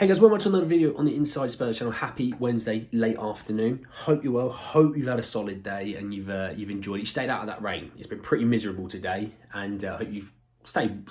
Hey guys, welcome to another video on the Inside Spurs channel. Happy Wednesday, late afternoon. Hope you're well. Hope you've had a solid day and you've enjoyed it. You stayed out of that rain. It's been pretty miserable today, and I hope you've stayed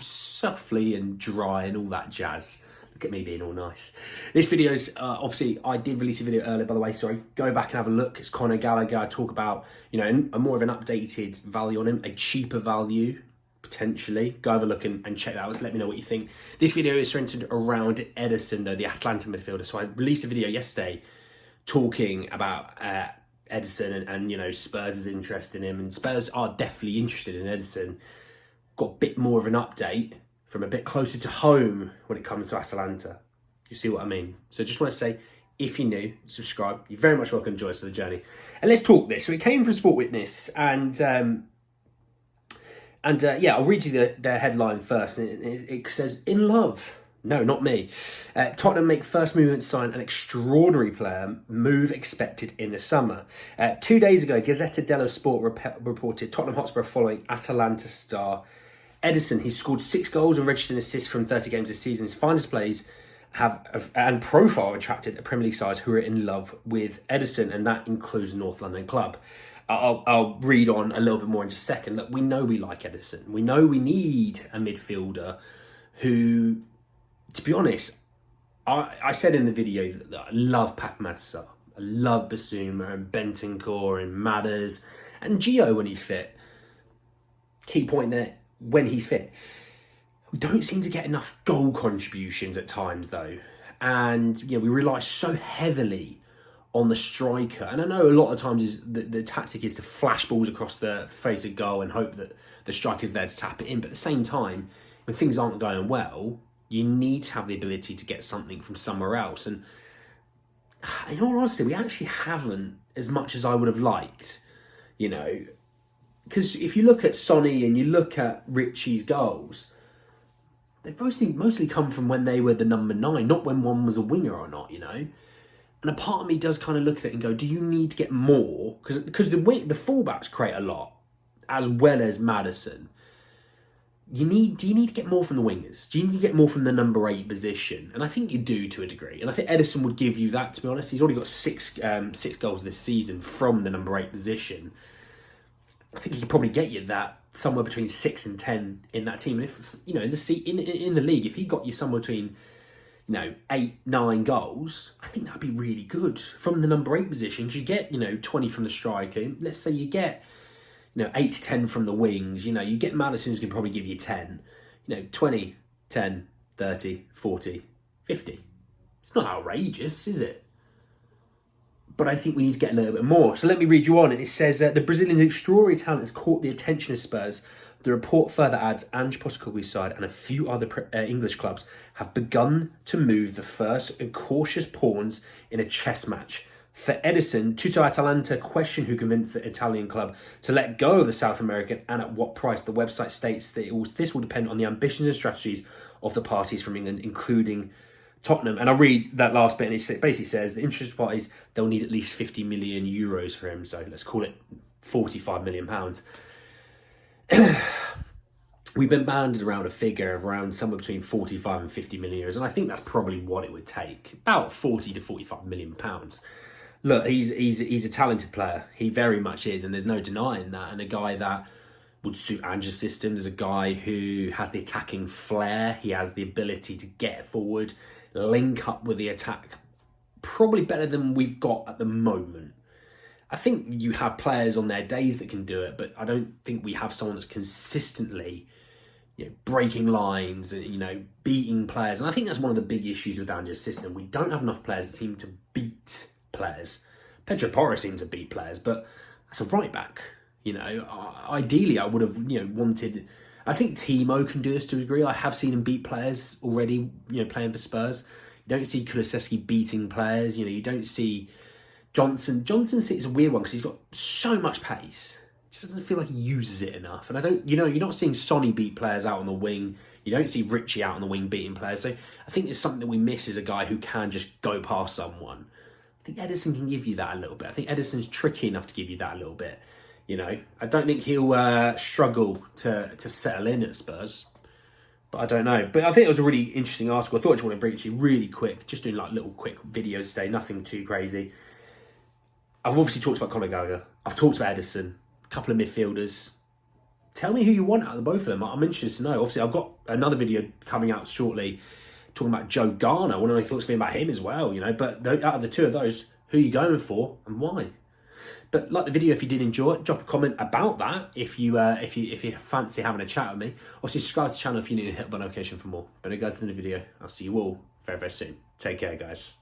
softly and dry and all that jazz. Look at me being all nice. This video is obviously I did release a video earlier, by the way. Sorry, go back and have a look. It's Conor Gallagher. I talk about a more of an updated value on him, a cheaper value. Potentially go have a look and check that out. Let me know what you think. This video is centered around Ederson, though, the Atalanta midfielder. So I released a video yesterday talking about Ederson and Spurs' interest in him, and Spurs are definitely interested in Ederson. Got a bit more of an update from a bit closer to home when it comes to Atalanta. You see what I mean? So just want to say, if you're new, subscribe. You're very much welcome to join us for the journey. And let's talk this. So it came from Sport Witness, and I'll read you the headline first. And it says, "In love." No, not me. Tottenham make first movement sign an extraordinary player. Move expected in the summer. 2 days ago, Gazzetta dello Sport reported Tottenham Hotspur following Atalanta star Ederson. He scored 6 goals and registered an assist from 30 games this season. His finest plays and profile attracted a Premier League sides who are in love with Ederson, and that includes North London club. I'll read on a little bit more in just a second. Look, we know we like Ederson. We know we need a midfielder who, to be honest, I said in the video that I love Pap Madsa. I love Basuma and Bentancur and Madders and Gio when he's fit. Key point there, when he's fit. We don't seem to get enough goal contributions at times, though. And we rely so heavily on the striker, and I know a lot of times the tactic is to flash balls across the face of goal and hope that the striker's there to tap it in. But at the same time, when things aren't going well, you need to have the ability to get something from somewhere else. And in all honesty, we actually haven't as much as I would have liked, because if you look at Sonny and you look at Richie's goals, they've mostly come from when they were the number 9, not when one was a winger or not, And a part of me does kind of look at it and go, do you need to get more? Because the fullbacks create a lot, as well as Maddison. Do you need to get more from the wingers? Do you need to get more from the number 8 position? And I think you do to a degree. And I think Ederson would give you that, to be honest. He's already got six goals this season from the number 8 position. I think he could probably get you that somewhere between 6 and 10 in that team. And if in the league, if he got you somewhere between 8, 9 goals, I think that'd be really good from the number 8 position. You get, 20 from the striker. Let's say you get, 8 to 10 from the wings. You get Maddison, who's going to probably give you 10. 20, 10, 30, 40, 50. It's not outrageous, is it? But I think we need to get a little bit more. So let me read you on. And it says, the Brazilian's extraordinary talent has caught the attention of Spurs. The report further adds Ange Postecoglou's side and a few other English clubs have begun to move the first and cautious pawns in a chess match. For Ederson, Tutto Atalanta question who convinced the Italian club to let go of the South American and at what price. The website states that this will depend on the ambitions and strategies of the parties from England, including Tottenham. And I'll read that last bit, and it basically says the interested parties, they'll need at least 50 million euros for him. So let's call it 45 million pounds. We've been banded around a figure of around somewhere between 45 and 50 million euros, and I think that's probably what it would take, about 40 to 45 million pounds. Look, he's a talented player. He very much is, and there's no denying that. And a guy that would suit Ange's system. There's a guy who has the attacking flair. He has the ability to get forward, link up with the attack, probably better than we've got at the moment. I think you have players on their days that can do it, but I don't think we have someone that's consistently, breaking lines and, beating players. And I think that's one of the big issues with Ange's system. We don't have enough players that seem to beat players. Pedro Porro seems to beat players, but that's a right back. Ideally I would have, wanted. I think Timo can do this to a degree. I have seen him beat players already, playing for Spurs. You don't see Kulusevski beating players. You don't see Johnson is a weird one because he's got so much pace. It just doesn't feel like he uses it enough. And I don't, you're not seeing Sonny beat players out on the wing. You don't see Richie out on the wing beating players. So I think there's something that we miss is a guy who can just go past someone. I think Ederson can give you that a little bit. I think Ederson's tricky enough to give you that a little bit. I don't think he'll struggle to settle in at Spurs. But I don't know. But I think it was a really interesting article. I thought I just want to bring it to you really quick. Just doing like little quick videos today. Nothing too crazy. I've obviously talked about Conor Gallagher. I've talked about Ederson. A couple of midfielders. Tell me who you want out of the both of them. I'm interested to know. Obviously, I've got another video coming out shortly talking about Joe Garner. What are my thoughts about him as well, you know. But out of the two of those, who are you going for and why? But like the video if you did enjoy it. Drop a comment about that if you fancy having a chat with me. Obviously, subscribe to the channel if you need to hit the notification for more. But guys, in the video, I'll see you all very, very soon. Take care, guys.